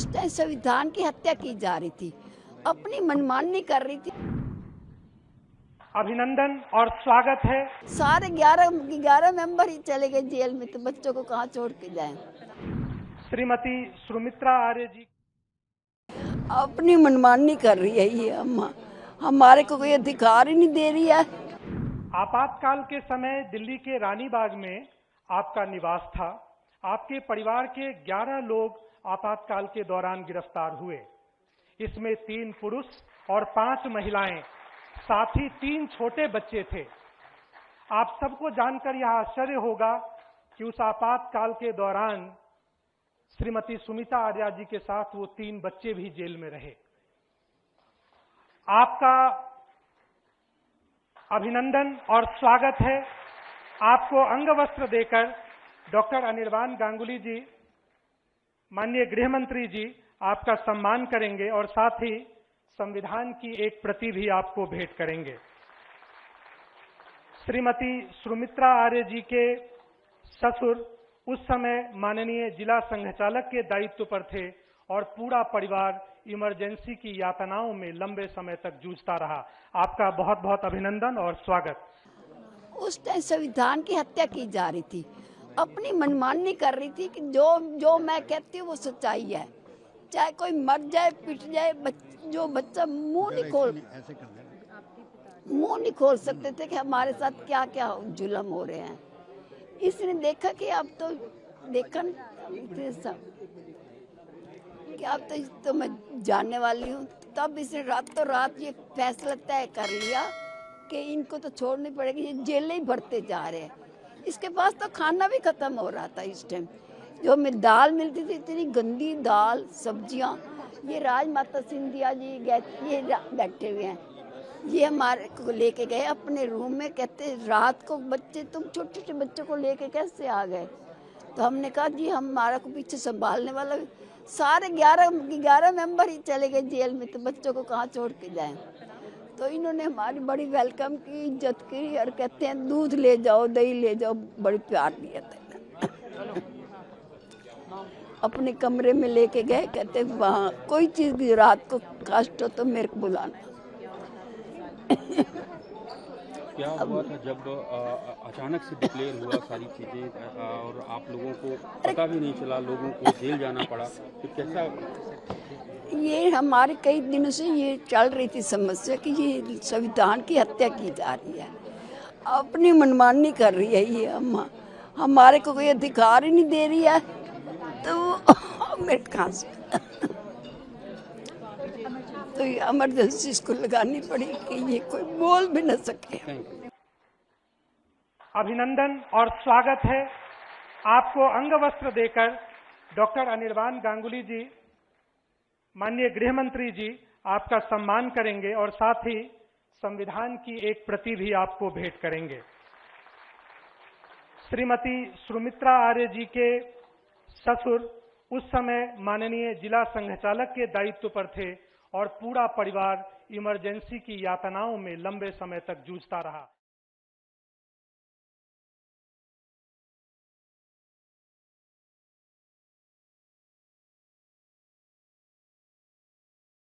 उस टाइम संविधान की हत्या की जा रही थी, अपनी मनमानी कर रही थी। अभिनंदन और स्वागत है। सारे 11 मेंबर ही चले गए जेल में, तो बच्चों को कहाँ छोड़ के जाएं। श्रीमती सुमित्रा आर्य जी अपनी मनमानी कर रही है ये अम्मा, हमारे को कोई अधिकार ही नहीं दे रही है। आपातकाल के समय दिल्ली के रानी बाग में आपका निवास था। आपके परिवार के 11 लोग आपातकाल के दौरान गिरफ्तार हुए। इसमें 3 पुरुष और 5 महिलाएं, साथ ही 3 छोटे बच्चे थे। आप सबको जानकर यह आश्चर्य होगा कि उस आपातकाल के दौरान श्रीमती सुमित्रा आर्य जी के साथ वो 3 बच्चे भी जेल में रहे। आपका अभिनंदन और स्वागत है। आपको अंग वस्त्र देकर डॉक्टर अनिर्बान गांगुली जी, माननीय गृह मंत्री जी, आपका सम्मान करेंगे और साथ ही संविधान की एक प्रति भी आपको भेंट करेंगे। श्रीमती सुमित्रा आर्य जी के ससुर उस समय माननीय जिला संघचालक के दायित्व पर थे और पूरा परिवार इमरजेंसी की यातनाओं में लंबे समय तक जूझता रहा। आपका बहुत बहुत अभिनंदन और स्वागत। उस टाइम संविधान की हत्या की जा रही थी, अपनी मनमानी कर रही थी कि जो मैं कहती हूँ वो सच्चाई है, चाहे कोई मर जाए पिट जाए। जो बच्चा मुंह नहीं खोल सकते थे कि हमारे साथ क्या क्या जुल्म हो रहे हैं। इसने देखा कि अब तो देखा कि अब तो मैं जानने वाली हूँ, तब इसने रातों रात ये फैसला तय कर लिया कि इनको तो छोड़नी पड़ेगी, ये जेलें ही भरते जा रहे हैं। इसके पास तो खाना भी खत्म हो रहा था इस टाइम। जो हमें दाल मिलती थी, इतनी गंदी दाल, सब्जियां। ये राजमाता सिंधिया जी ये बैठे हुए हैं, ये हमारे को लेके गए अपने रूम में। कहते रात को बच्चे, तुम छोटे छोटे बच्चों को लेके कैसे आ गए? तो हमने कहा जी हमारा को पीछे संभालने वाला, सारे 11 मेंबर ही चले गए जेल में, तो बच्चों को कहाँ छोड़ के जाएं। तो इन्होंने हमारी बड़ी वेलकम की, इज्जत की और कहते हैं दूध ले जाओ, दही ले जाओ, बड़ी प्यार दिया था। अपने कमरे में लेके गए, कहते वहाँ कोई चीज की रात को कष्ट हो तो मेरे को बुलाना। क्या हुआ था जब अचानक से डिक्लेयर हुआ सारी चीजें और आप लोगों को पता भी नहीं चला, लोगों को जेल जाना पड़ा, तो कैसा? ये हमारे कई दिनों से ये चल रही थी समस्या कि ये संविधान की हत्या की जा रही है, अपनी मनमानी कर रही है ये अम्मा, हमारे को कोई अधिकार ही नहीं दे रही है। तो मेरे कहाँ से तो ये इमरजेंसी इसको लगानी पड़ी कि ये कोई बोल भी न सके। अभिनंदन और स्वागत है। आपको अंग वस्त्र देकर डॉक्टर अनिर्बान गांगुली जी, माननीय गृह मंत्री जी, आपका सम्मान करेंगे और साथ ही संविधान की एक प्रति भी आपको भेंट करेंगे। श्रीमती सुमित्रा आर्य जी के ससुर उस समय माननीय जिला संघचालक के दायित्व पर थे और पूरा परिवार इमरजेंसी की यातनाओं में लंबे समय तक जूझता रहा।